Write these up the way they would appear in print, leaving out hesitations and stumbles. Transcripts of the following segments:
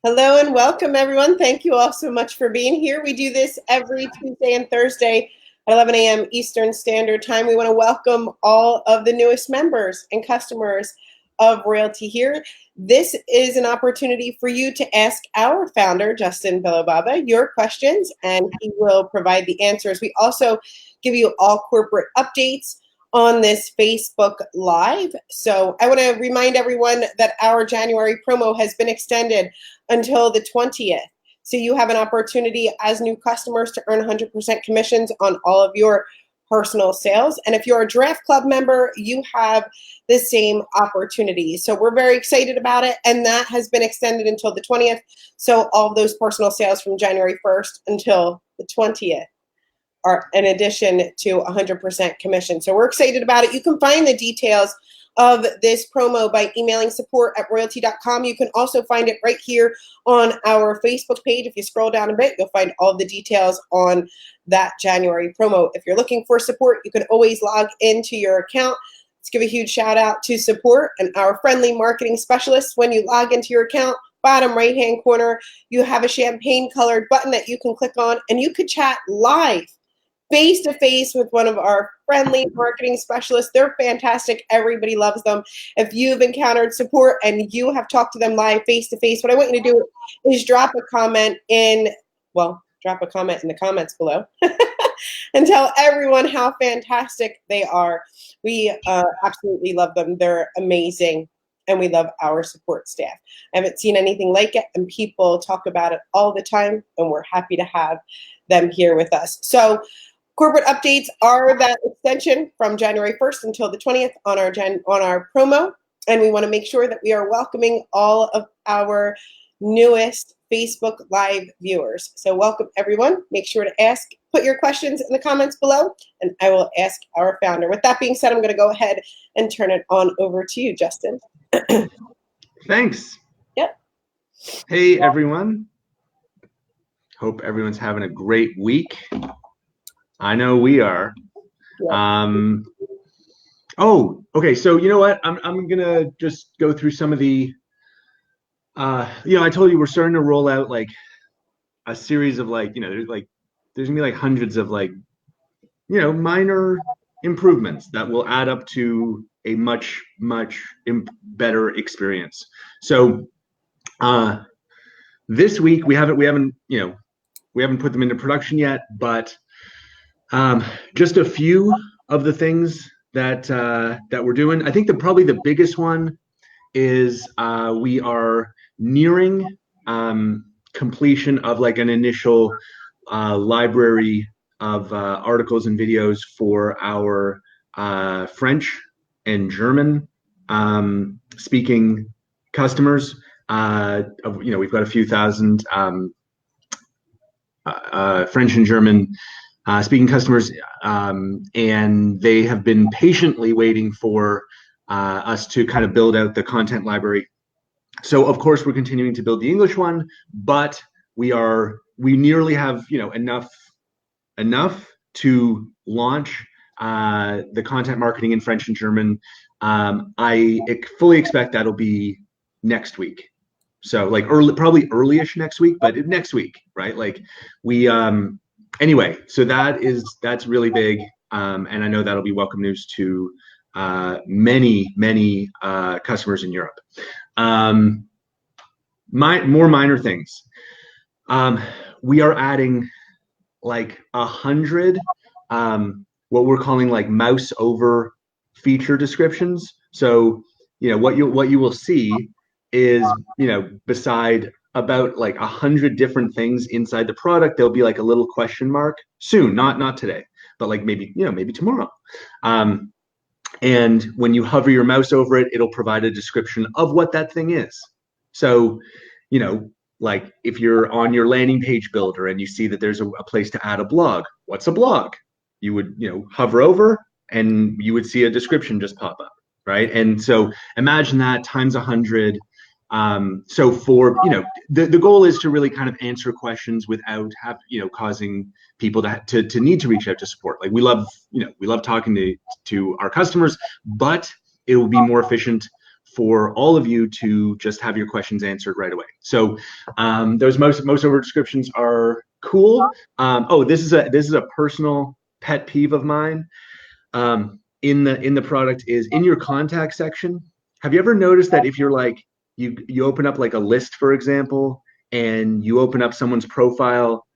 Hello and welcome, everyone. Thank you all so much for being here. We do this every Tuesday and Thursday at 11 a.m. Eastern Standard Time. We want to welcome all of the newest members and customers of Royalty here. This is an opportunity for you to ask our founder, Justin Baba, your questions, and he will provide the answers. We also give you all corporate updates on this Facebook Live. So I want to remind everyone that our January promo has been extended until the 20th. So you have an opportunity as new customers to earn 100% commissions on all of your personal sales. And if you're a Draft Club member, you have the same opportunity. So we're very excited about it. And that has been extended until the 20th. So all of those personal sales from January 1st until the 20th are in addition to 100% commission. So we're excited about it. You can find the details of this promo by emailing support@royaltie.com. You can also find it right here on our Facebook page. If you scroll down a bit, you'll find all the details on that January promo. If you're looking for support, you can always log into your account. Let's give a huge shout out to support and our friendly marketing specialists. When you log into your account, bottom right-hand corner, you have a champagne colored button that you can click on and you could chat live face-to-face with one of our friendly marketing specialists. They're fantastic. Everybody loves them. If you've encountered support and you have talked to them live face-to-face, what I want you to do is drop a comment in the comments below and tell everyone how fantastic they are. We absolutely love them. They're amazing. And we love our support staff. I haven't seen anything like it, and people talk about it all the time, and we're happy to have them here with us. So corporate updates are that extension from January 1st until the 20th on our promo, and we want to make sure that we are welcoming all of our newest Facebook Live viewers. So welcome, everyone. Make sure to put your questions in the comments below, and I will ask our founder. With that being said, I'm going to go ahead and turn it on over to you, Justin. Thanks. Yep. Hey, everyone. Hope everyone's having a great week. I know we are. Yep. Okay. So you know what? I'm gonna just go through some of the. I told you we're starting to roll out like a series of there's gonna be like hundreds of minor improvements that will add up to a much better experience. So this week we haven't put them into production yet, but just a few of the things that we're doing. I think probably the biggest one is we are nearing completion of like an initial library of articles and videos for our French and German speaking customers. We've got a few thousand French and German speaking customers, and they have been patiently waiting for us to kind of build out the content library. So of course we're continuing to build the English one, but we nearly have enough to launch the content marketing in French and German. I fully expect that'll be next week. So like probably early-ish next week, but next week, right? Like anyway, so that's really big, and I know that'll be welcome news to many customers in Europe. More minor things. We are adding like 100 what we're calling like mouse over feature descriptions. So what you will see is beside about like 100 different things inside the product, there'll be like a little question mark soon, not today, but like maybe tomorrow. And when you hover your mouse over it, it'll provide a description of what that thing is. So like if you're on your landing page builder and you see that there's a place to add a blog, what's a blog? You would hover over and you would see a description just pop up, right? And so imagine that times 100. So for the goal is to really kind of answer questions without causing people to need to reach out to support. Like we love talking to our customers, but it will be more efficient for all of you to just have your questions answered right away. So those most over descriptions are cool. Oh, this is a personal pet peeve of mine. In the product is in your contact section. Have you ever noticed that if you're like you open up like a list, for example, and you open up someone's profile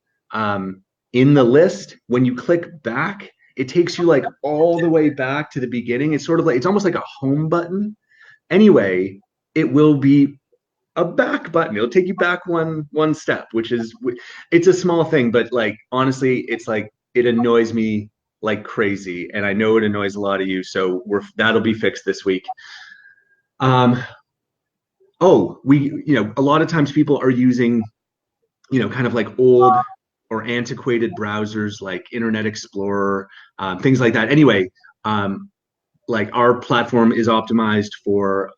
in the list, when you click back, it takes you like all the way back to the beginning. It's sort of like it's almost like a home button. Anyway, it will be a back button. It'll take you back one step, which is it's a small thing, but like honestly, it's like it annoys me like crazy, and I know it annoys a lot of you. So that'll be fixed this week. Oh, a lot of times people are using, kind of like old or antiquated browsers like Internet Explorer, things like that. Anyway, like our platform is optimized for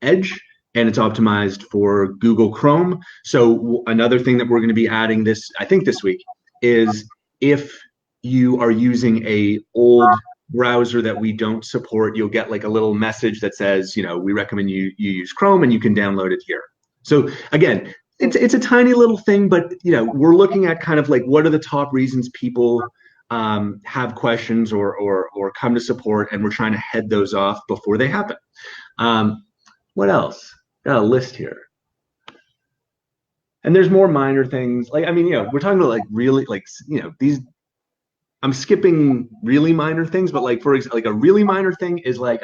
Edge and it's optimized for Google Chrome. So another thing that we're going to be adding I think this week, is if you are using a old browser that we don't support, you'll get like a little message that says, we recommend you use Chrome and you can download it here. So again, it's a tiny little thing, but we're looking at kind of like what are the top reasons people have questions or come to support, and we're trying to head those off before they happen. What else? Got a list here. And there's more minor things. Like, I mean, we're talking about like really like, these, I'm skipping really minor things, but like, for example, like a really minor thing is like,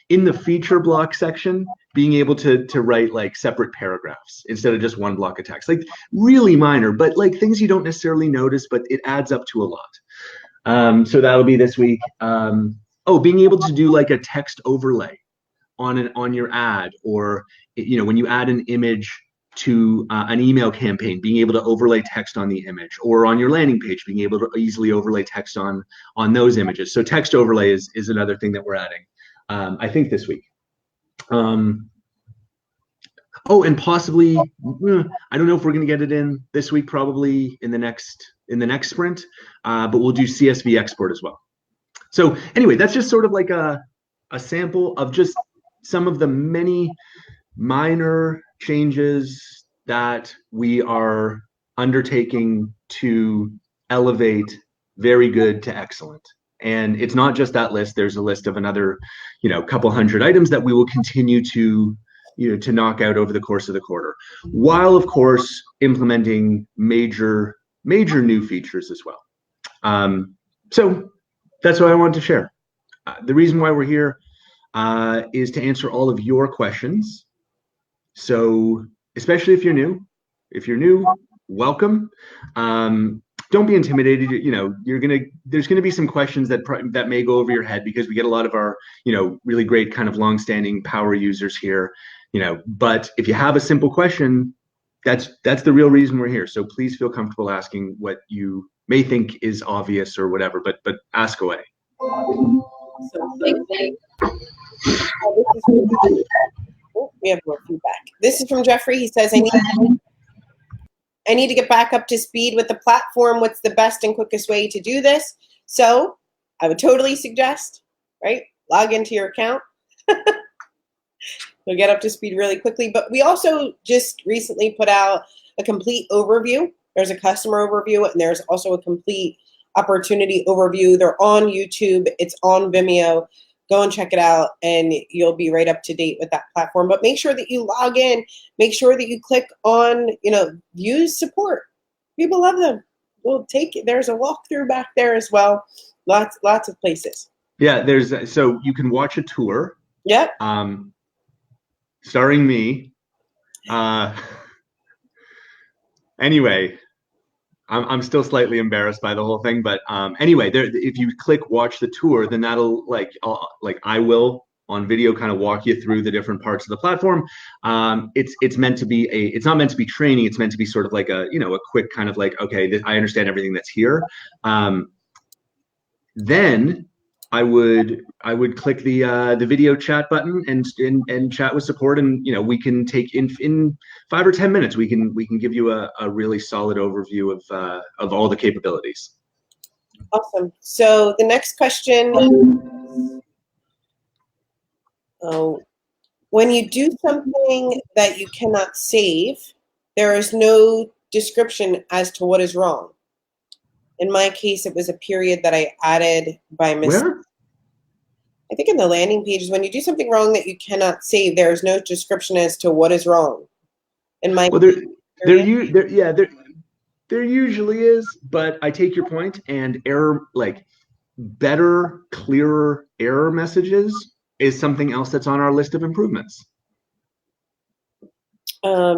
in the feature block section, being able to write like separate paragraphs instead of just one block of text, like really minor, but like things you don't necessarily notice, but it adds up to a lot. So that'll be this week. Being able to do like a text overlay on your ad, or when you add an image to an email campaign, being able to overlay text on the image, or on your landing page, being able to easily overlay text on those images. So text overlay is another thing that we're adding, I think this week. And possibly, I don't know if we're going to get it in this week, probably in the next sprint, but we'll do CSV export as well. So anyway, that's just sort of like a sample of just some of the many minor changes that we are undertaking to elevate very good to excellent. And it's not just that list. There's a list of another, couple hundred items that we will continue to knock out over the course of the quarter, while of course implementing major new features as well. So that's what I wanted to share. The reason why we're here is to answer all of your questions. So especially if you're new, welcome. Don't be intimidated. There's gonna be some questions that may go over your head, because we get a lot of our really great kind of long-standing power users here. But if you have a simple question, that's the real reason we're here. So please feel comfortable asking what you may think is obvious or whatever, but ask away. So we have more feedback. This is from Jeffrey. He says, I need to get back up to speed with the platform. What's the best and quickest way to do this? So I would totally suggest, log into your account. You'll get up to speed really quickly. But we also just recently put out a complete overview. There's a customer overview, and there's also a complete opportunity overview. They're on YouTube. It's on Vimeo. Go and check it out, and you'll be right up to date with that platform. But make sure that you log in. Make sure that you click on, use support. People love them. We'll take it. There's a walkthrough back there as well. Lots of places. Yeah, so you can watch a tour. Yep. Starring me. Anyway, I'm still slightly embarrassed by the whole thing, but anyway, if you click watch the tour, then that'll I will on video kind of walk you through the different parts of the platform. It's meant to be it's not meant to be training. It's meant to be sort of like a quick kind of like, okay, I understand everything that's here. Then I would click the video chat button and chat with support, and we can take in 5 or 10 minutes. We can give you a really solid overview of all the capabilities. Awesome. So the next question. When you do something that you cannot save, there is no description as to what is wrong. In my case, it was a period that I added by mistake. Where? I think in the landing pages, when you do something wrong that you cannot save, there is no description as to what is wrong. In my Well, there usually is, but I take your point, and error, like better, clearer error messages is something else that's on our list of improvements.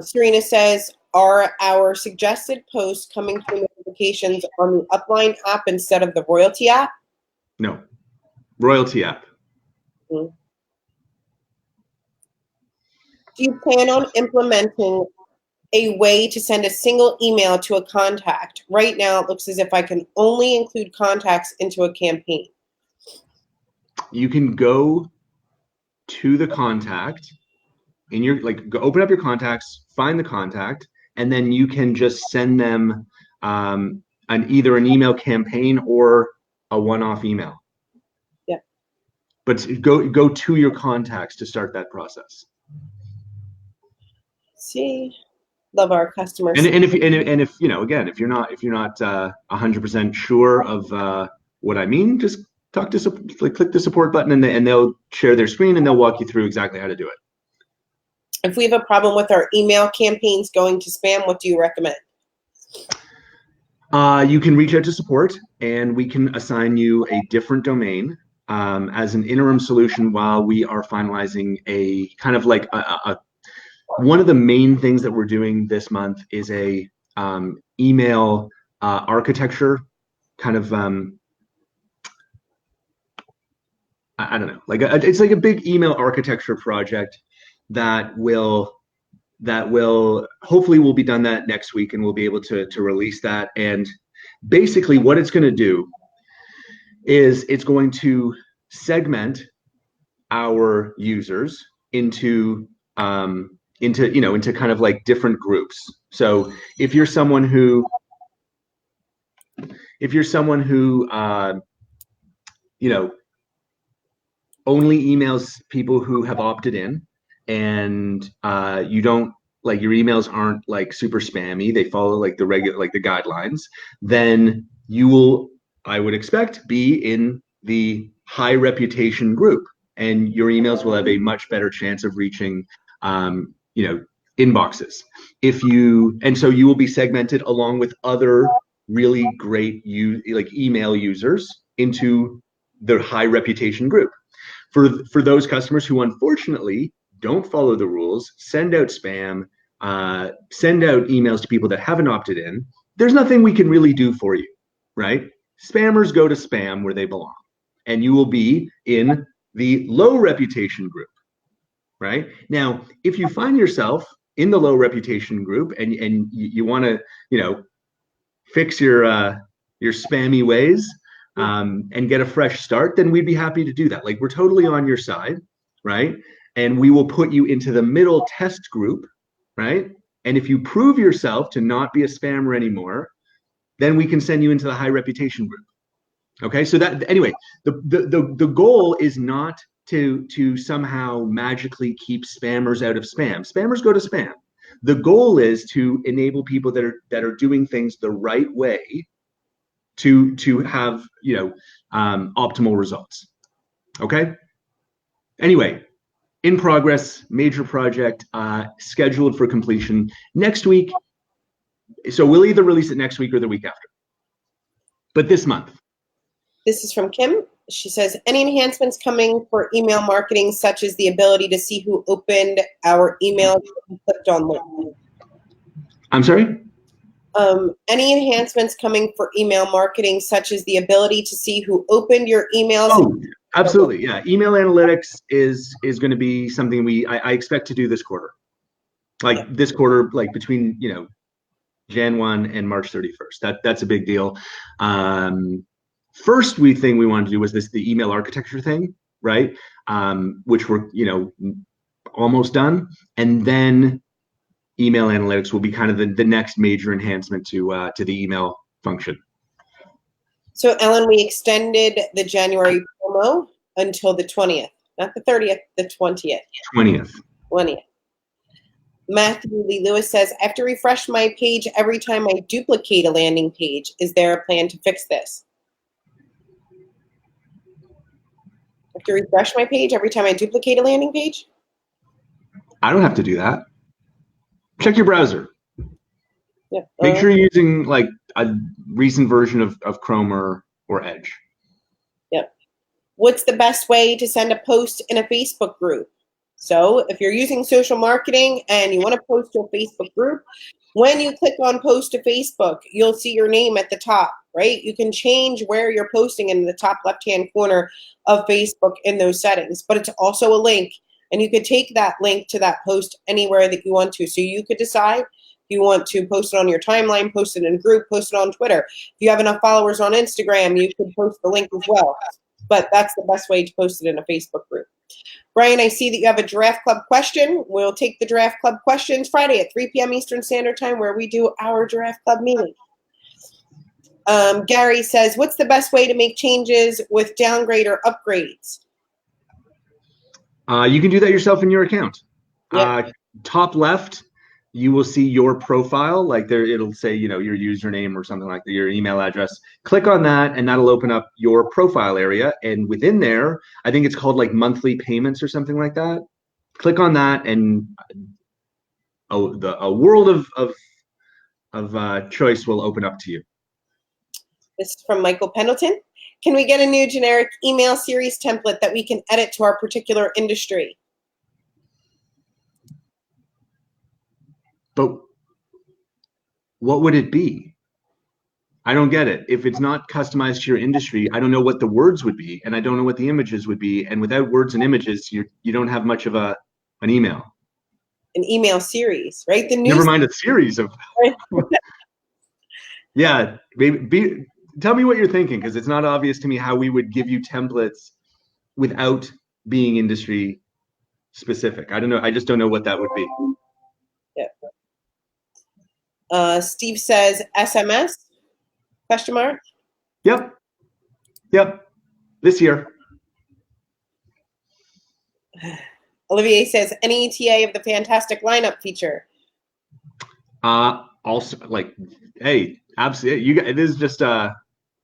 Serena says, are our suggested posts coming through notifications on the Upline app instead of the Royaltie app? No, Royaltie app. Mm-hmm. Do you plan on implementing a way to send a single email to a contact? Right now, it looks as if I can only include contacts into a campaign. You can go to the contact in your, go open up your contacts, find the contact, and then you can just send them either an email campaign or a one-off email. Yeah. But go to your contacts to start that process. See, love our customers. And if again, if you're not 100% sure of what I mean, just click the support button, and they'll share their screen and they'll walk you through exactly how to do it. If we have a problem with our email campaigns going to spam, what do you recommend? You can reach out to support, and we can assign you a different domain as an interim solution while we are finalizing a kind of like one of the main things that we're doing this month is a email architecture kind of I don't know, it's like a big email architecture project that will hopefully we'll be done that next week, and we'll be able to release that. And basically what it's going to do is it's going to segment our users into kind of like different groups. So if you're someone who only emails people who have opted in, and you don't, like, your emails aren't like super spammy, they follow like the regular, like the guidelines, then you will, I would expect, be in the high reputation group, and your emails will have a much better chance of reaching inboxes. And so you will be segmented along with other really great email users into the high reputation group. For those customers who unfortunately don't follow the rules, send out spam, send out emails to people that haven't opted in, there's nothing we can really do for you, right? Spammers go to spam where they belong, and you will be in the low reputation group, right? Now, if you find yourself in the low reputation group and you want to, fix your spammy ways, and get a fresh start, then we'd be happy to do that. Like, we're totally on your side, right? And we will put you into the middle test group, right? And if you prove yourself to not be a spammer anymore, then we can send you into the high reputation group. Okay, so that, anyway, the goal is not to somehow magically keep spammers out of spam. Spammers go to spam. The goal is to enable people that are doing things the right way to have optimal results. Okay. Anyway, in progress, major project, scheduled for completion next week. So we'll either release it next week or the week after, but this month. This is from Kim. She says, any enhancements coming for email marketing, such as the ability to see who opened our email and clicked on links? I'm sorry? Any enhancements coming for email marketing, such as the ability to see who opened your emails? Oh, absolutely. Yeah. Email analytics is going to be something I expect to do this quarter. This quarter, like between, Jan 1 and March 31st. That's a big deal. First thing we wanted to do was the email architecture thing, right? Which we're, almost done. And then email analytics will be kind of the next major enhancement to the email function. So, Ellen, we extended the January promo until the 20th. Not the 30th, the 20th. 20th. 20th. Matthew Lee Lewis says, I have to refresh my page every time I duplicate a landing page. Is there a plan to fix this? I have to refresh my page every time I duplicate a landing page? I don't have to do that. Check your browser. Yeah. Make sure you're using like a recent version of Chrome or Edge. Yep. What's the best way to send a post in a Facebook group? So if you're using social marketing and you want to post to a Facebook group, when you click on post to Facebook, you'll see your name at the top, right? You can change where you're posting in the top left-hand corner of Facebook in those settings, but it's also a link, and you could take that link to that post anywhere that you want to. So you could decide if you want to post it on your timeline, post it in a group, post it on Twitter. If you have enough followers on Instagram, you could post the link as well. But that's the best way to post it in a Facebook group. Brian, I see that you have a Giraffe Club question. We'll take the Giraffe Club questions Friday at 3 p.m. Eastern Standard Time, where we do our Giraffe Club meeting. Gary says, what's the best way to make changes with downgrade or upgrades? You can do that yourself in your account. Yep. Top left, you will see your profile. Like there, it'll say, you know, your username or something like that, your email address. Click on that, and that'll open up your profile area. And within there, I think it's called like monthly payments or something like that. Click on that, and a world of choice will open up to you. This is from Michael Pendleton. Can we get a new generic email series template that we can edit to our particular industry? But what would it be? I don't get it. If it's not customized to your industry, I don't know what the words would be, and I don't know what the images would be. And without words and images, you don't have much of an email. An email series, right? Never mind a series of. Yeah, maybe tell me what you're thinking, because it's not obvious to me how we would give you templates without being industry specific. I don't know. I just don't know what that would be. Yeah. Steve says SMS? Question mark? Yep. This year. Olivier says NETA of the fantastic lineup feature. Also, like, hey, absolutely. You guys, this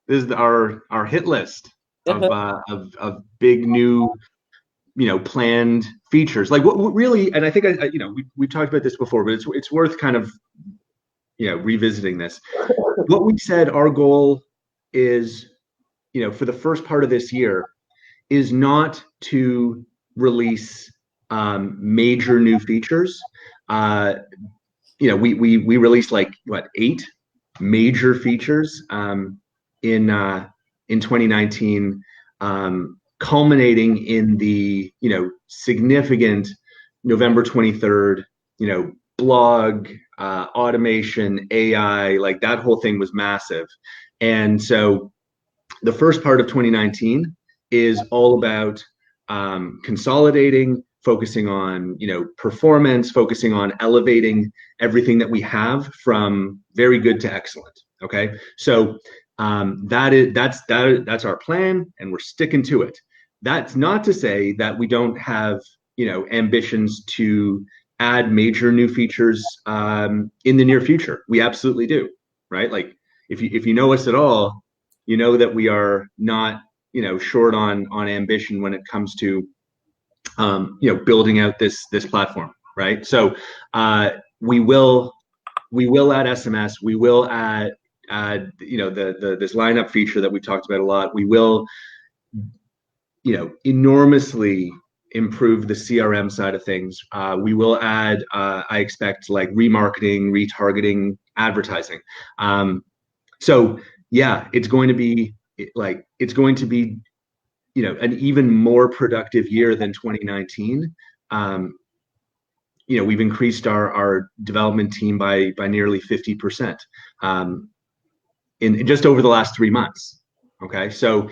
is our hit list of big new, you know, planned features. Like what really, and I think we talked about this before, but it's worth kind of, you know, revisiting this. What we said our goal is, you know, for the first part of this year is not to release major new features. You know, we released like 8 major features in 2019, culminating in the, you know, significant November 23rd, you know, blog, automation, AI, like that whole thing was massive. And so the first part of 2019 is all about consolidating, focusing on, you know, performance, focusing on elevating everything that we have from very good to excellent. Okay, so that's our plan, and we're sticking to it. That's not to say that we don't have, you know, ambitions to add major new features in the near future. We absolutely do, right? Like if you know us at all, you know that we are not, you know, short on ambition when it comes to you know, building out this platform, right? So we will add SMS. We will add you know, this lineup feature that we talked about a lot. We will, you know, enormously improve the CRM side of things. We will add, I expect, like remarketing, retargeting, advertising. So yeah, it's going to be you know, an even more productive year than 2019. You know, we've increased our development team by nearly 50% in just over the last 3 months. Okay, so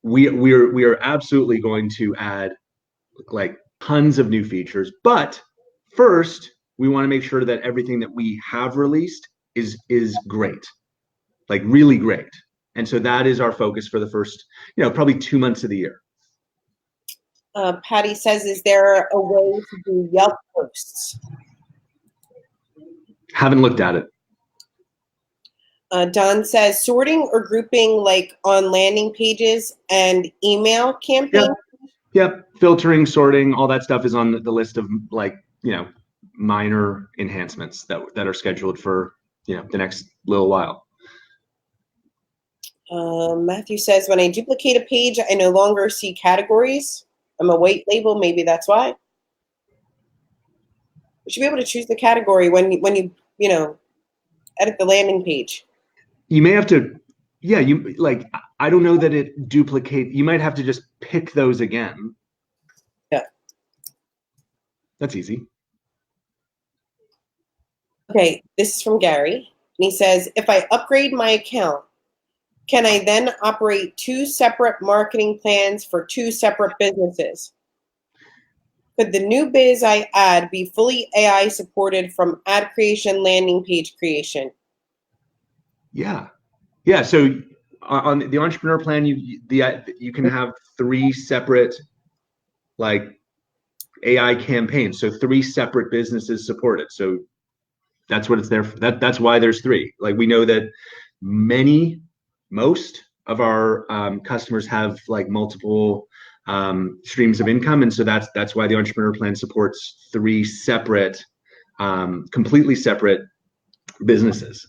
we are absolutely going to add like tons of new features, but first we want to make sure that everything that we have released is great, like really great. And so that is our focus for the first, you know, probably 2 months of the year. Patty says, is there a way to do Yelp posts? Haven't looked at it. Don says, sorting or grouping like on landing pages and email campaigns? Yep. Filtering, sorting, all that stuff is on the list of like, minor enhancements that are scheduled for, the next little while. Matthew says, when I duplicate a page, I no longer see categories. I'm a white label. Maybe that's why. You should be able to choose the category when you edit the landing page. You may have to, I don't know that it duplicate. You might have to just pick those again. Yeah. That's easy. Okay, this is from Gary. And he says, if I upgrade my account, can I then operate 2 separate marketing plans for 2 separate businesses? Could the new biz I add be fully AI supported from ad creation, landing page creation? Yeah. So on the entrepreneur plan, you can have 3 separate like AI campaigns. So 3 separate businesses supported. So that's what it's there for. That's why there's 3. Like we know that most of our customers have like multiple streams of income, and so that's why the entrepreneur plan supports 3 separate, completely separate businesses.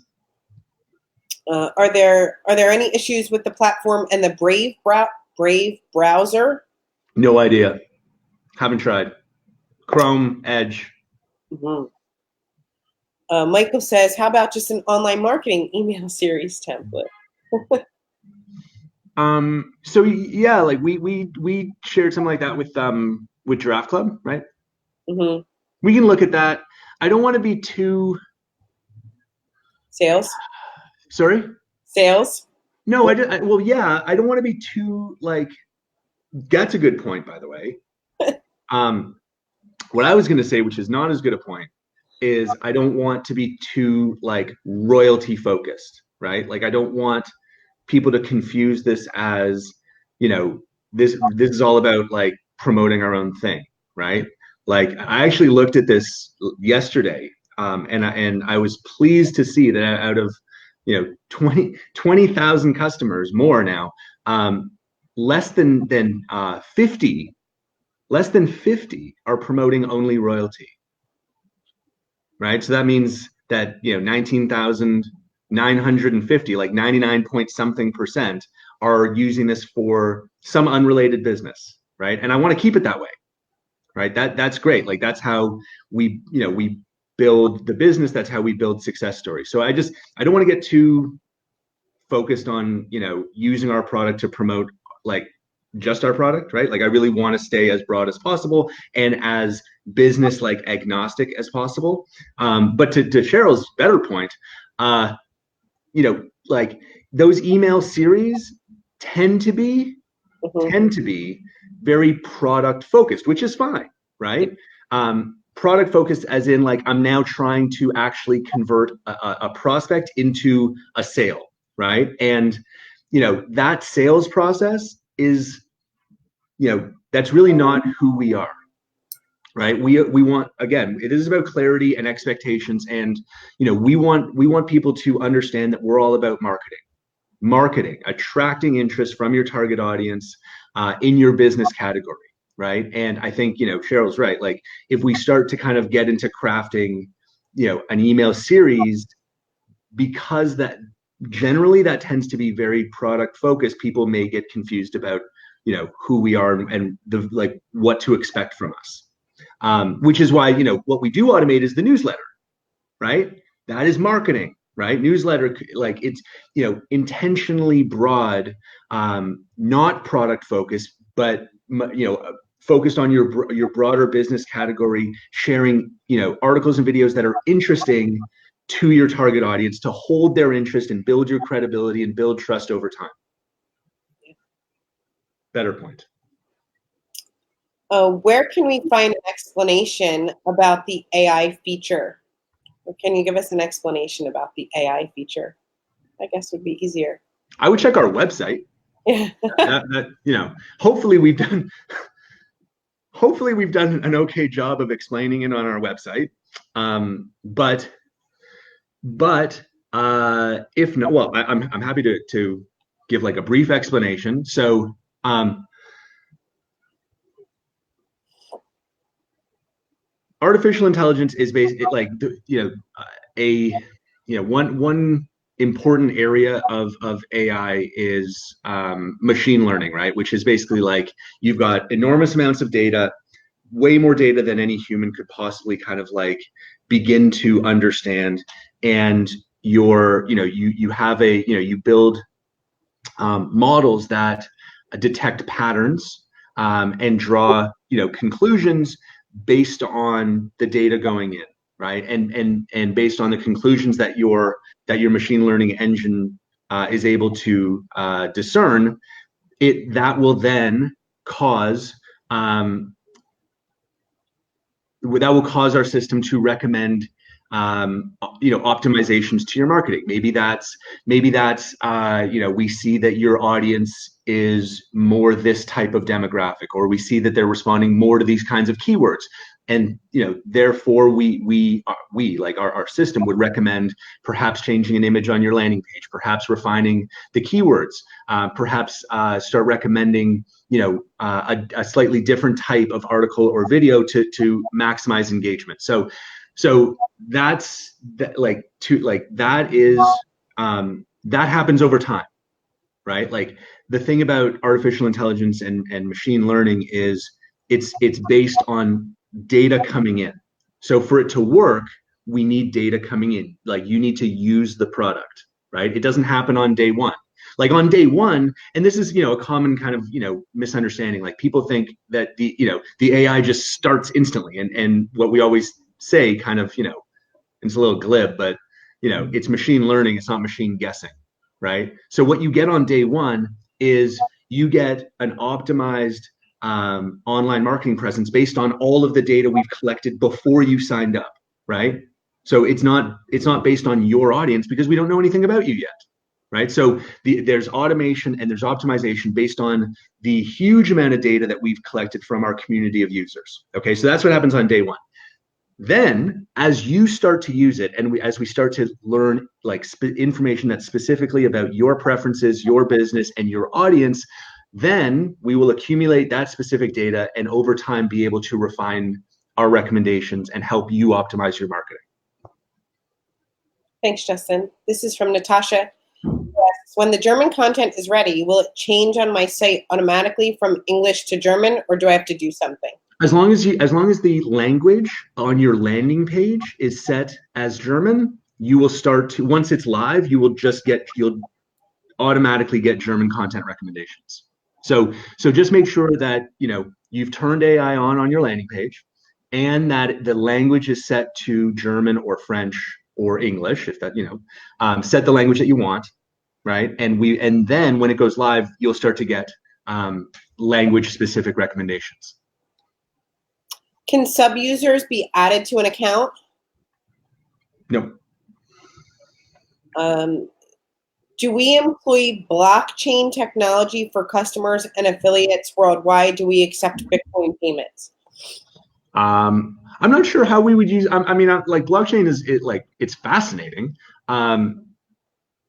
Are there any issues with the platform and the Brave browser? No idea. Haven't tried. Chrome, Edge. Mm-hmm. Michael says, how about just an online marketing email series template? So yeah, like we shared something like that with Giraffe Club, right? Mm-hmm. We can look at that. I don't want to be too Sales. Sorry? Sales. No, I don't want to be too like. That's a good point, by the way. What I was going to say, which is not as good a point, is I don't want to be too like royalty focused, right? Like I don't want people to confuse this as, this is all about like promoting our own thing, right? Like I actually looked at this yesterday, and I was pleased to see that out of 20,000 customers more now, less than 50 are promoting only royalty, right? So that means that 19,950, like 99 point something percent, are using this for some unrelated business, right? And I want to keep it that way, right? That's great. Like that's how we build the business. That's how we build success stories. So I don't want to get too focused on using our product to promote like just our product, right? Like I really want to stay as broad as possible and as business like agnostic as possible. But to Cheryl's better point, like those email series tend to be very product focused, which is fine, right? Product focused as in like I'm now trying to actually convert a prospect into a sale, right? And that sales process is, that's really not who we are, right? We want, again, it is about clarity and expectations, and we want people to understand that we're all about marketing, attracting interest from your target audience in your business category, right? And I think Cheryl's right. Like if we start to kind of get into crafting an email series, because that generally that tends to be very product focused, people may get confused about who we are and the like what to expect from us, which is why what we do automate is the newsletter, right? That is marketing, right? Newsletter, like it's intentionally broad, not product focused, but focused on your broader business category, sharing articles and videos that are interesting to your target audience to hold their interest and build your credibility and build trust over time. Better point. Where can we find an explanation about the AI feature? Or can you give us an explanation about the AI feature? I guess would be easier. I would check our website. Yeah. Hopefully we've done hopefully we've done an okay job of explaining it on our website. But if not, well, I'm happy to give like a brief explanation. So artificial intelligence is basically like one important area of AI is machine learning, right? Which is basically like you've got enormous amounts of data, way more data than any human could possibly kind of like begin to understand, and you have you build models that detect patterns and draw conclusions based on the data going in, right? And based on the conclusions that your machine learning engine is able to discern, that will then cause our system to recommend optimizations to your marketing. Maybe that's we see that your audience is more this type of demographic, or we see that they're responding more to these kinds of keywords, and therefore we like our system would recommend perhaps changing an image on your landing page, perhaps refining the keywords, perhaps start recommending a slightly different type of article or video to maximize engagement. So that's that, that happens over time, right? Like the thing about artificial intelligence and machine learning is it's based on data coming in. So for it to work, we need data coming in. Like you need to use the product, right? It doesn't happen on day one. Like on day one, and this is a common kind of misunderstanding. Like people think that the AI just starts instantly, and what we always say kind of it's a little glib, but it's machine learning, it's not machine guessing, right? So what you get on day one is you get an optimized online marketing presence based on all of the data we've collected before you signed up, right? So it's not based on your audience because we don't know anything about you yet, right? So there's automation and there's optimization based on the huge amount of data that we've collected from our community of users. Okay, so that's what happens on day one. Then, as you start to use it, and as we start to learn like information that's specifically about your preferences, your business, and your audience, then we will accumulate that specific data and over time be able to refine our recommendations and help you optimize your marketing. Thanks, Justin. This is from Natasha. Yes. When the German content is ready, will it change on my site automatically from English to German, or do I have to do something? As long as the language on your landing page is set as German, you will start to, once it's live, you'll automatically get German content recommendations. So just make sure that you've turned AI on your landing page, and that the language is set to German or French or English, if that set the language that you want, right? And then when it goes live, you'll start to get language specific recommendations. Can sub-users be added to an account? No. Do we employ blockchain technology for customers and affiliates worldwide? Do we accept Bitcoin payments? I'm not sure how we would use. I mean, like blockchain it's fascinating. I'm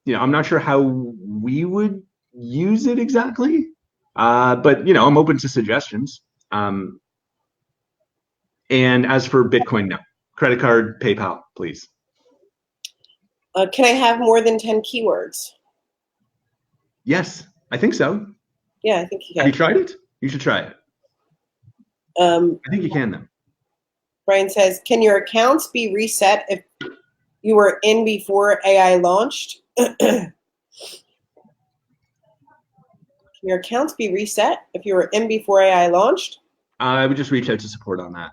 not sure how we would use it exactly, but I'm open to suggestions. And as for Bitcoin, no. Credit card, PayPal, please. Can I have more than 10 keywords? Yes, I think so. Yeah, I think you can. Have you tried it? You should try it. I think you can, though. Brian says, can your accounts be reset if you were in before AI launched? Can your accounts be reset if you were in before AI launched? I would just reach out to support on that.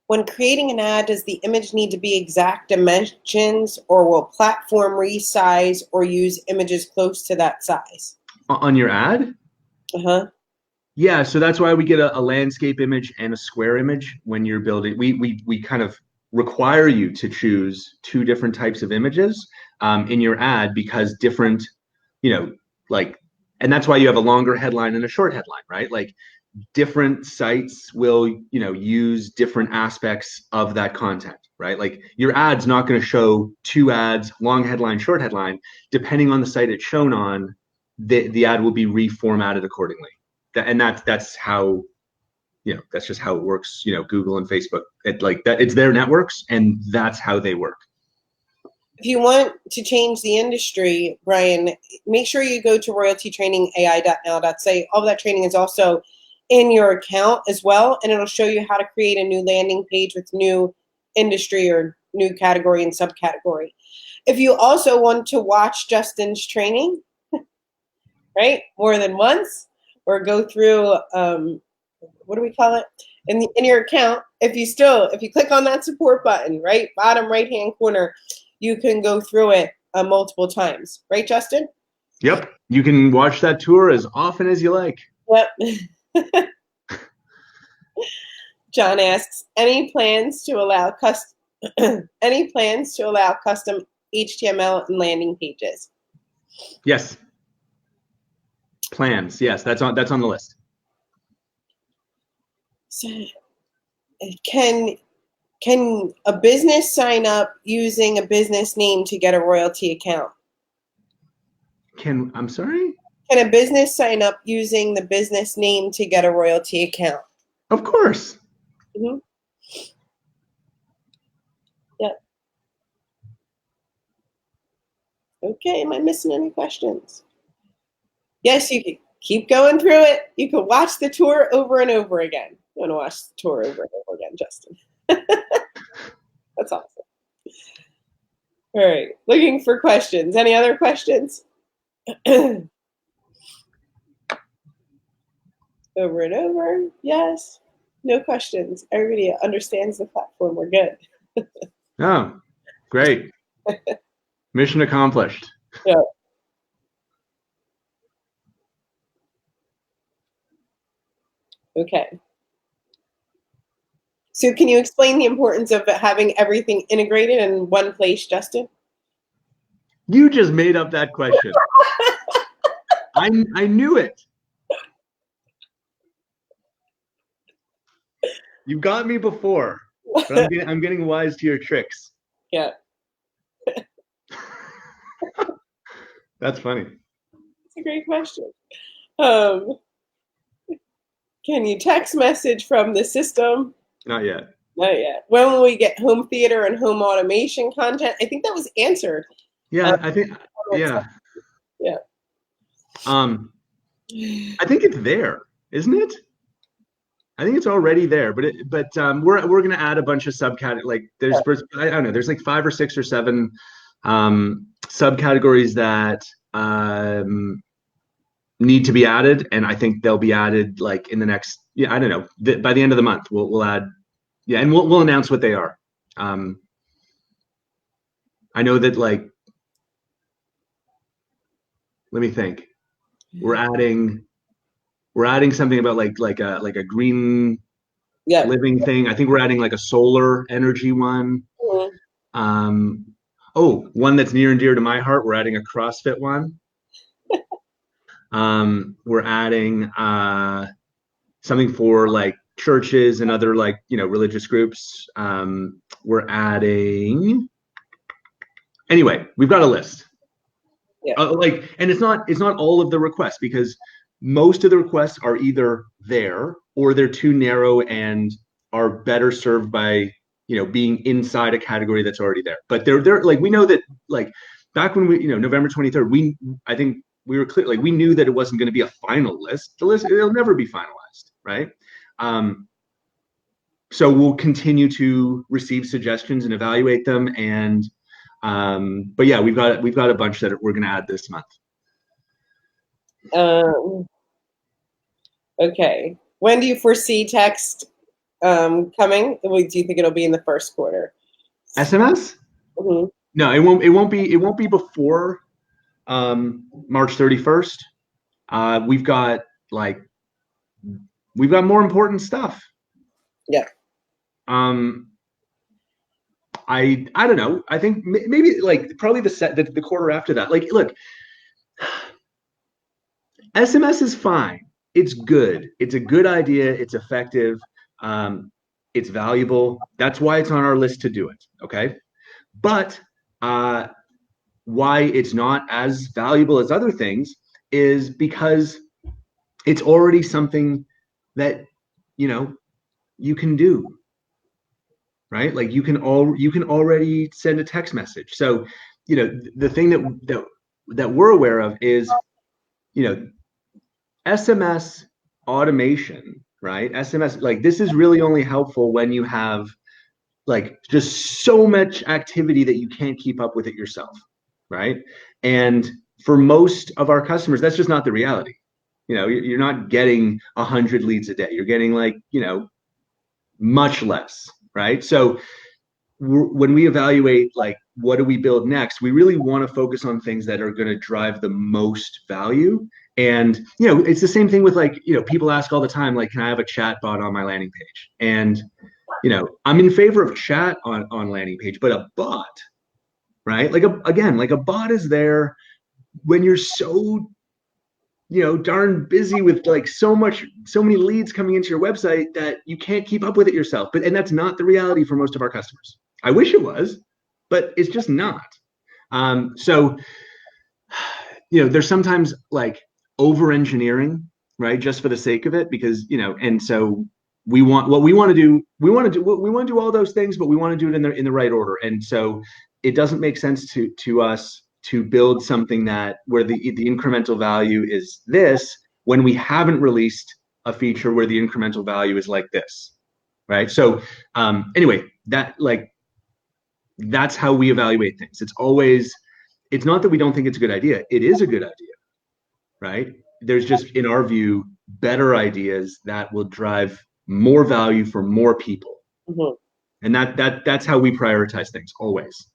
When creating an ad, does the image need to be exact dimensions, or will platform resize or use images close to that size? On your ad? Uh-huh. Yeah, so that's why we get a landscape image and a square image when you're building. We kind of require you to choose two different types of images in your ad, because different, like and that's why you have a longer headline and a short headline, right? Like different sites will, use different aspects of that content, right? Like your ad's not going to show two ads, long headline, short headline. Depending on the site it's shown on, the ad will be reformatted accordingly. And that's how, that's just how it works. Google and Facebook, it's their networks, and that's how they work. If you want to change the industry, Brian, make sure you go to royaltytrainingai.now.ca. All of that training is also in your account as well, and it'll show you how to create a new landing page with new industry or new category and subcategory. If you also want to watch Justin's training, right, more than once, or go through, what do we call it? In your account, if you click on that support button, right, bottom right-hand corner, you can go through it multiple times. Right, Justin? Yep. You can watch that tour as often as you like. Yep. John asks, any plans to allow custom HTML and landing pages? Yes. Plans. Yes, that's on the list. So, can a business sign up using a business name to get a royalty account? I'm sorry? Can a business sign up using the business name to get a royalty account? Of course. Mm-hmm. Yep. Okay, am I missing any questions? Yes, you can keep going through it. You can watch the tour over and over again. You want to watch the tour over and over again, Justin. That's awesome. All right, looking for questions. Any other questions? Over and over. Yes. No questions. Everybody understands the platform. We're good. Oh, great. Mission accomplished. Yeah. Okay. So can you explain the importance of having everything integrated in one place, Justin? You just made up that question. I knew it. You got me before, but I'm getting wise to your tricks. Yeah. That's funny. It's a great question. Can you text message from the system? Not yet. Not yet. When will we get home theater and home automation content? I think that was answered. Yeah, I think. Yeah. Yeah. I think it's there, isn't it? I think it's already there, but we're gonna add a bunch of subcategories. Like I don't know, there's like 5 or 6 or 7 subcategories that need to be added, and I think they'll be added like in the next, I don't know, by the end of the month we'll add, and we'll announce what they are. I know that, like, let me think. We're adding something about like a green living thing. I think we're adding like a solar energy one. Mm-hmm. One that's near and dear to my heart. We're adding a CrossFit one. We're adding something for like churches and other, like, religious groups. We're adding. Anyway, we've got a list. Yeah. And it's not all of the requests, because most of the requests are either there or they're too narrow and are better served by, being inside a category that's already there. But they're like, we know that, like, back when we, November 23rd, I think we were clear, like, we knew that it wasn't going to be a final list. The list, it'll never be finalized, right? So we'll continue to receive suggestions and evaluate them. And but yeah, we've got a bunch that we're going to add this month. Okay. When do you foresee text coming? Do you think it'll be in the first quarter? SMS? Mm-hmm. No, it won't be before March 31st. We've got more important stuff. Yeah. I don't know. I think maybe, like, probably the quarter after that. Like, look, SMS is fine. It's good. It's a good idea. It's effective. Um, it's valuable. That's why it's on our list to do it. Okay. But uh, why it's not as valuable as other things is because it's already something that, you know, you can do, right? Like you can already send a text message. So, the thing that we're aware of is, you know, SMS automation, right? SMS, like this is really only helpful when you have like just so much activity that you can't keep up with it yourself, right? And for most of our customers, that's just not the reality. You're not getting 100 leads a day. You're getting like, much less, right? So when we evaluate like what do we build next, we really want to focus on things that are going to drive the most value. And it's the same thing with like, people ask all the time, like, can I have a chat bot on my landing page? And I'm in favor of chat on landing page, but a bot, right? Like a bot is there when you're so darn busy with like so many leads coming into your website that you can't keep up with it yourself. And that's not the reality for most of our customers. I wish it was, but it's just not. So there's sometimes like over engineering, right? Just for the sake of it, because and so we want what we want to do. We want to do all those things, but we want to do it in the right order. And so it doesn't make sense to us to build something that where the incremental value is this when we haven't released a feature where the incremental value is like this, right? So anyway, that's how we evaluate things. It's not that we don't think it's a good idea. It is a good idea, right? There's just, in our view, better ideas that will drive more value for more people. Mm-hmm. And that's how we prioritize things always.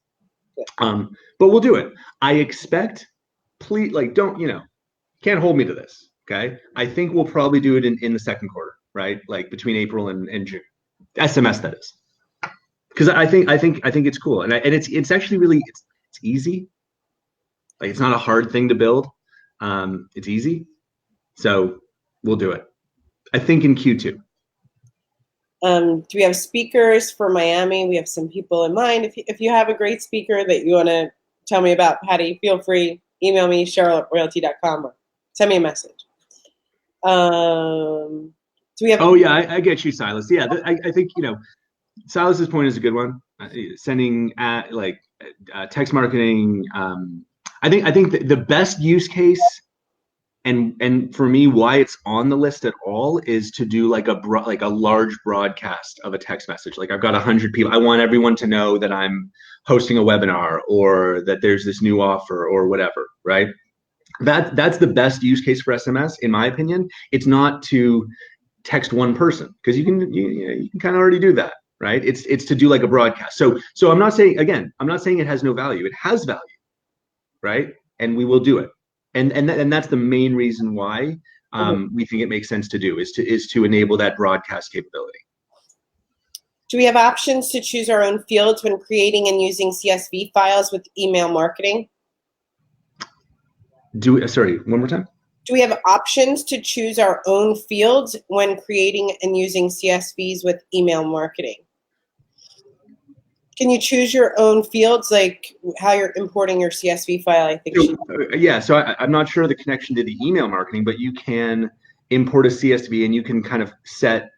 But we'll do it. I expect, please, like, can't hold me to this. Okay. I think we'll probably do it in the second quarter, right? Like between April and June. SMS, that is. Because I think it's cool. And it's actually really it's easy. Like it's not a hard thing to build. It's easy. So we'll do it. I think in Q2. Do we have speakers for Miami? We have some people in mind. If you have a great speaker that you want to tell me about, Patty, feel free. Email me, Cheryl@royaltie.com, or send me a message. Do we have? Oh yeah, I get you, Silas. Yeah, I think Silas's point is a good one. Sending text marketing. I think the best use case, and for me, why it's on the list at all is to do like a large broadcast of a text message. Like I've got 100 people. I want everyone to know that I'm hosting a webinar or that there's this new offer or whatever, right? That's the best use case for SMS, in my opinion. It's not to text one person because you can kind of already do that, right? It's to do like a broadcast. So I'm not saying it has no value. It has value, right? And we will do it. And that's the main reason why we think it makes sense to do is to enable that broadcast capability. Do we have options to choose our own fields when creating and using CSV files with email marketing? Sorry, one more time. Do we have options to choose our own fields when creating and using CSVs with email marketing? Can you choose your own fields, like how you're importing your CSV file? I think. So I'm not sure the connection to the email marketing, but you can import a CSV and you can kind of set,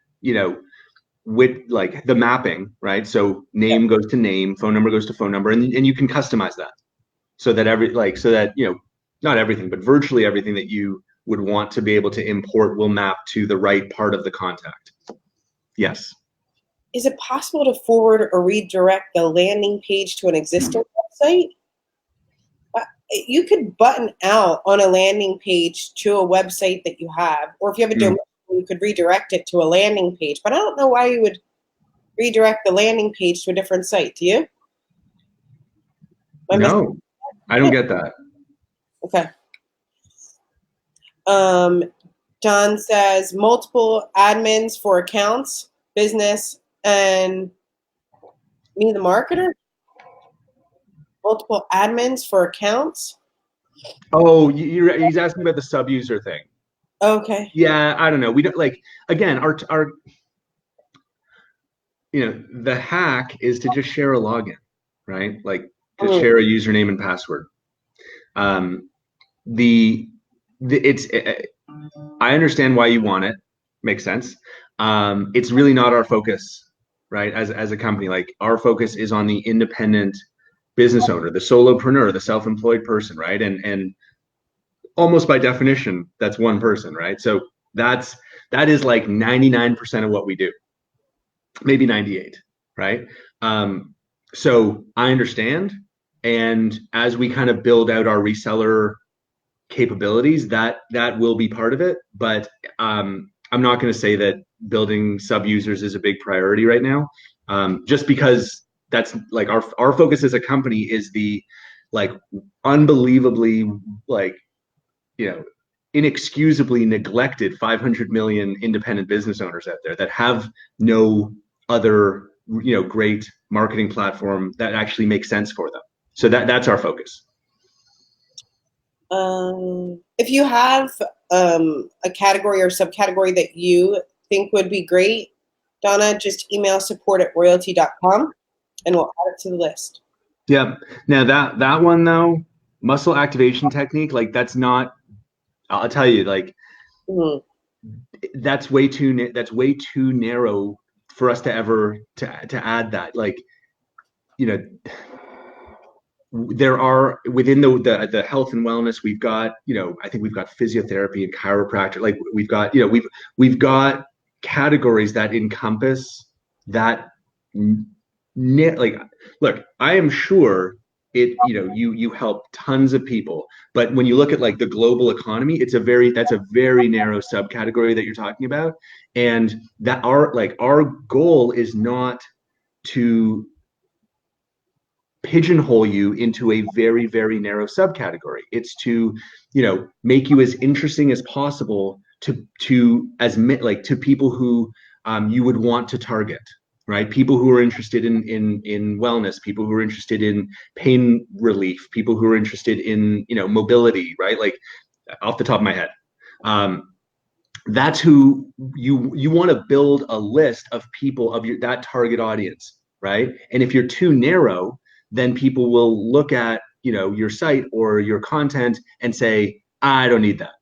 with like the mapping, right? So name goes to name, phone number goes to phone number, and you can customize that so that not everything, but virtually everything that you would want to be able to import will map to the right part of the contact. Yes. Is it possible to forward or redirect the landing page to an existing website? You could button out on a landing page to a website that you have, or if you have a domain, you could redirect it to a landing page. But I don't know why you would redirect the landing page to a different site. Do you? No, I don't get that. Okay. John says multiple admins for accounts, business, and me, the marketer. Multiple admins for accounts. Oh, he's asking about the sub user thing. Okay. Yeah, I don't know. We don't like, again, our the hack is to just share a login, right? Like to Mm. share a username and password. Um, the it's I understand why you want it. Makes sense. It's really not our focus, right? As a company, like our focus is on the independent business owner, the solopreneur, the self-employed person, right? And almost by definition, that's one person, right? So that is like 99% of what we do, maybe 98, right? Um, so I understand. And as we kind of build out our reseller capabilities, that will be part of it. But I'm not going to say that building sub users is a big priority right now, just because that's like our focus as a company is the like unbelievably like you know inexcusably neglected 500 million independent business owners out there that have no other great marketing platform that actually makes sense for them. So that's our focus. If you have a category or subcategory that you think would be great, Donna, just email support@royaltie.com and we'll add it to the list. Yeah. Now that one though, muscle activation technique, like that's not. I'll tell you, like Mhm. that's way too narrow for us to ever to add that. Like you know, there are within the health and wellness, we've got I think we've got physiotherapy and chiropractor. Like we've got we've got categories that encompass that. Like look, I am sure you help tons of people, but when you look at like the global economy, that's a very narrow subcategory that you're talking about. And that our goal is not to pigeonhole you into a very very narrow subcategory. It's to make you as interesting as possible to people who you would want to target, right? People who are interested in wellness, people who are interested in pain relief, people who are interested in mobility, right? Like off the top of my head, that's who you want to build a list of people of that target audience, right? And if you're too narrow, then people will look at your site or your content and say, I don't need that.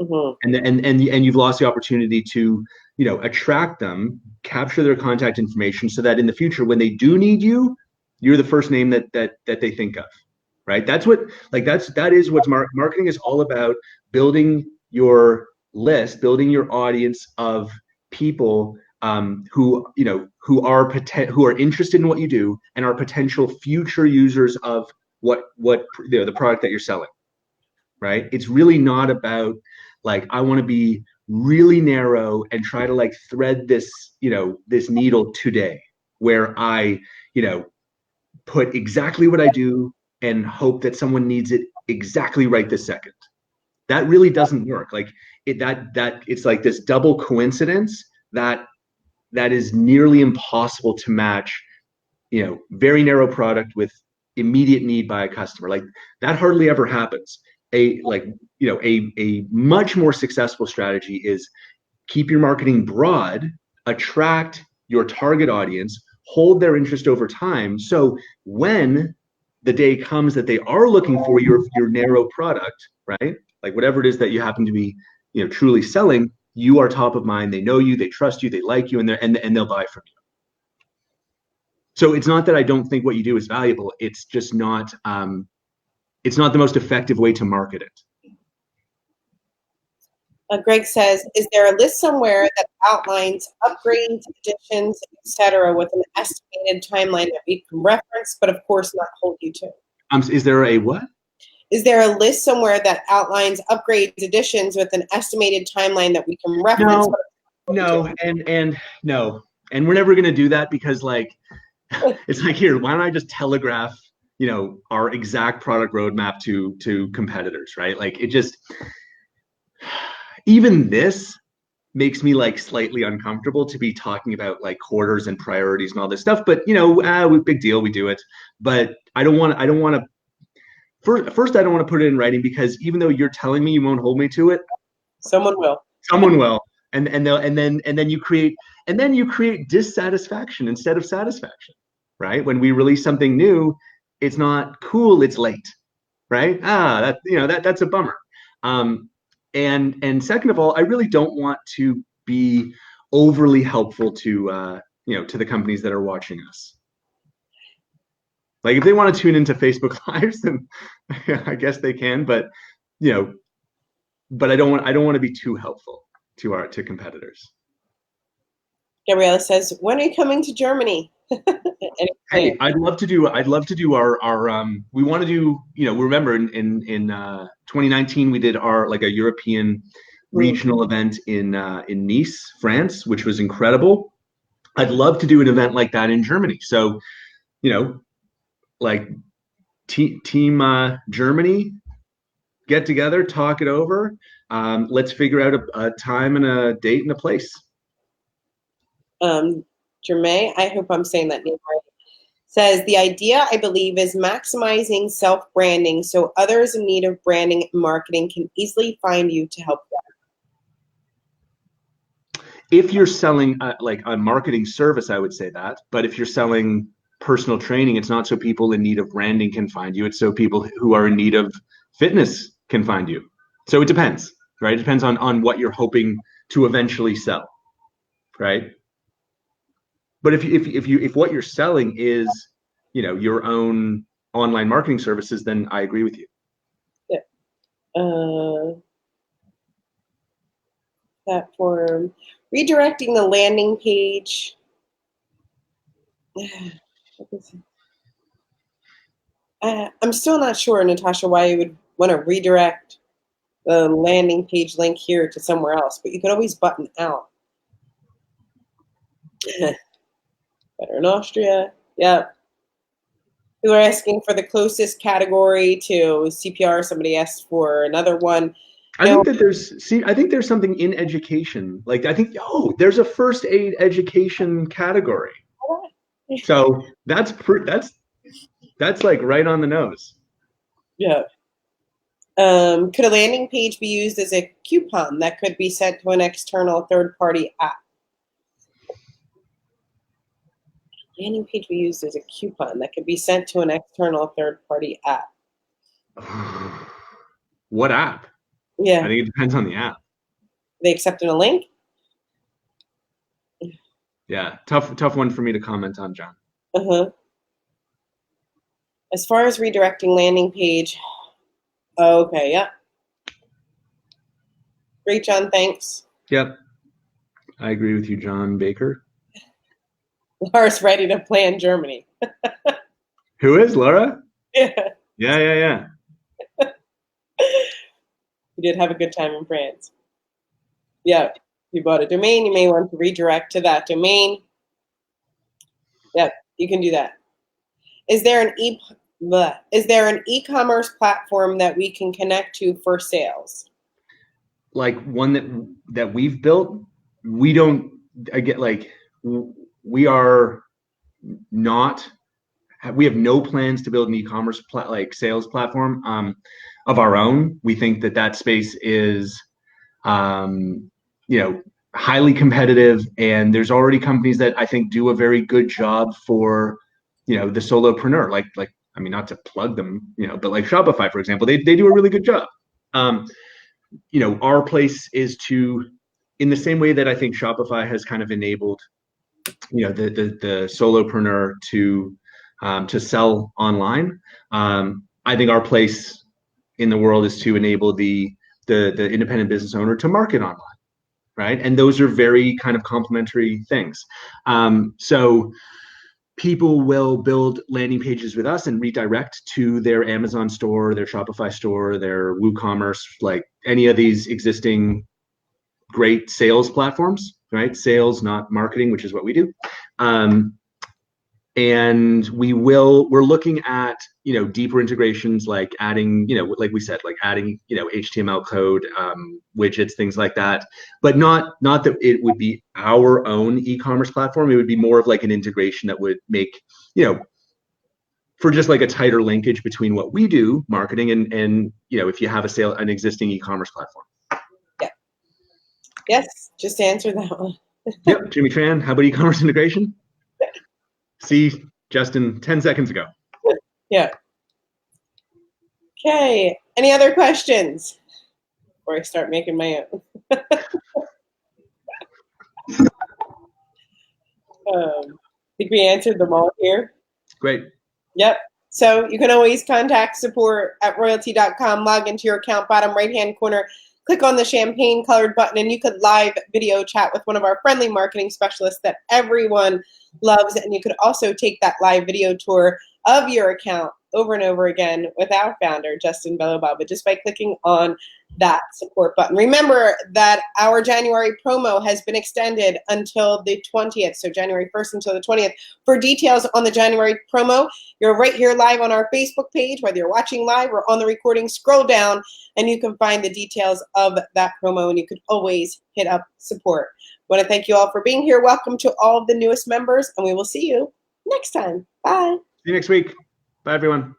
Mhm. And you've lost the opportunity to attract them, capture their contact information, so that in the future when they do need you, you're the first name that they think of, right? That's what like that is what marketing is all about: building your list, building your audience of people who are interested in what you do and are potential future users of what the product that you're selling, right? It's really not about like I want to be really narrow and try to like thread this needle today where I put exactly what I do and hope that someone needs it exactly right this second. That really doesn't work. Like that it's like this double coincidence that is nearly impossible to match, very narrow product with immediate need by a customer. Like that hardly ever happens. A much more successful strategy is keep your marketing broad, attract your target audience, hold their interest over time. So when the day comes that they are looking for your narrow product, right? Like whatever it is that you happen to be, truly selling, you are top of mind. They know you, they trust you, they like you, and they'll buy from you. So it's not that I don't think what you do is valuable. It's just not it's not the most effective way to market it. Greg says, is there a list somewhere that outlines upgrades, additions, etc., with an estimated timeline that we can reference, but of course not hold you to? Is there a what? Is there a list somewhere that outlines upgrades, additions with an estimated timeline that we can reference? No, and no, and we're never gonna do that because like it's like here, why don't I just telegraph our exact product roadmap to competitors, right? Like it just even this makes me like slightly uncomfortable to be talking about like quarters and priorities and all this stuff. But big deal, we do it. But I don't want to first I don't want to put it in writing, because even though you're telling me you won't hold me to it, someone will. Someone will. And then you create dissatisfaction instead of satisfaction, right? When we release something new, it's not cool, it's late, right? That's a bummer. And second of all, I really don't want to be overly helpful to to the companies that are watching us. Like, if they want to tune into Facebook Lives, then I guess they can, but I don't want to be too helpful to competitors. Gabriella says, "When are you coming to Germany?" Hey, I'd love to do our we want to do, remember in 2019 we did our like a European regional event in Nice, France, which was incredible. I'd love to do an event like that in Germany. So, like team Germany, get together, talk it over. Let's figure out a time and a date and a place. Jermaine, I hope I'm saying that name right, says, "The idea, I believe, is maximizing self-branding so others in need of branding and marketing can easily find you to help them." If you're selling like a marketing service, I would say that. But if you're selling personal training, it's not so people in need of branding can find you. It's so people who are in need of fitness can find you. So it depends, right? It depends on what you're hoping to eventually sell, right? But if what you're selling is, your own online marketing services, then I agree with you. Yeah. Platform, redirecting the landing page. I'm still not sure, Natasha, why you would want to redirect the landing page link here to somewhere else, but you could always button out. Better in Austria. Yep. We were asking for the closest category to CPR. Somebody asked for another one. I think there's something in education. Like, there's a first aid education category. So that's like right on the nose. Yeah. Could a landing page be used as a coupon that could be sent to an external third-party app? Landing page be used as a coupon that could be sent to an external third-party app. What app? Yeah. I think it depends on the app. They accepting a link? Yeah, tough one for me to comment on, John. As far as redirecting landing page, okay, yeah. Great, John, thanks. Yep, I agree with you, John Baker. Laura's ready to plan Germany. Who is Laura? Yeah. Yeah. You did have a good time in France. Yeah, you bought a domain, you may want to redirect to that domain. Yep, you can do that. Is there an e-commerce platform that we can connect to for sales? Like one that we've built? We don't. I get like we are not. We have no plans to build an e-commerce sales platform of our own. We think that space is, highly competitive, and there's already companies that I think do a very good job for, the solopreneur. Like I mean, not to plug them, but like Shopify, for example, they do a really good job. Our place is to, in the same way that I think Shopify has kind of enabled, the solopreneur to sell online. I think our place in the world is to enable the independent business owner to market online, right? And those are very kind of complementary things. So people will build landing pages with us and redirect to their Amazon store, their Shopify store, their WooCommerce, like any of these existing great sales platforms, right? Sales, not marketing, which is what we do. And we're looking at, deeper integrations, like adding, like we said, like adding, HTML code, widgets, things like that. But not that it would be our own e-commerce platform. It would be more of like an integration that would make, for just like a tighter linkage between what we do, marketing, and if you have an existing e-commerce platform. Yeah. Yes, just answer that one. Yep, Jimmy Tran, how about e-commerce integration? See, Justin, 10 seconds ago. Yeah. Okay, any other questions before I start making my own? I think we answered them all here. Great. Yep. So you can always contact support at royaltie.com, log into your account, bottom right-hand corner, click on the champagne colored button, and you could live video chat with one of our friendly marketing specialists that everyone loves. And you could also take that live video tour of your account over and over again with our founder, Justin Belobaba, just by clicking on that support button. Remember that our January promo has been extended until the 20th, so January 1st until the 20th. For details on the January promo, you're right here live on our Facebook page, whether you're watching live or on the recording, scroll down and you can find the details of that promo, and you can always hit up support. I want to thank you all for being here. Welcome to all of the newest members, and we will see you next time. Bye. See you next week. Bye, everyone.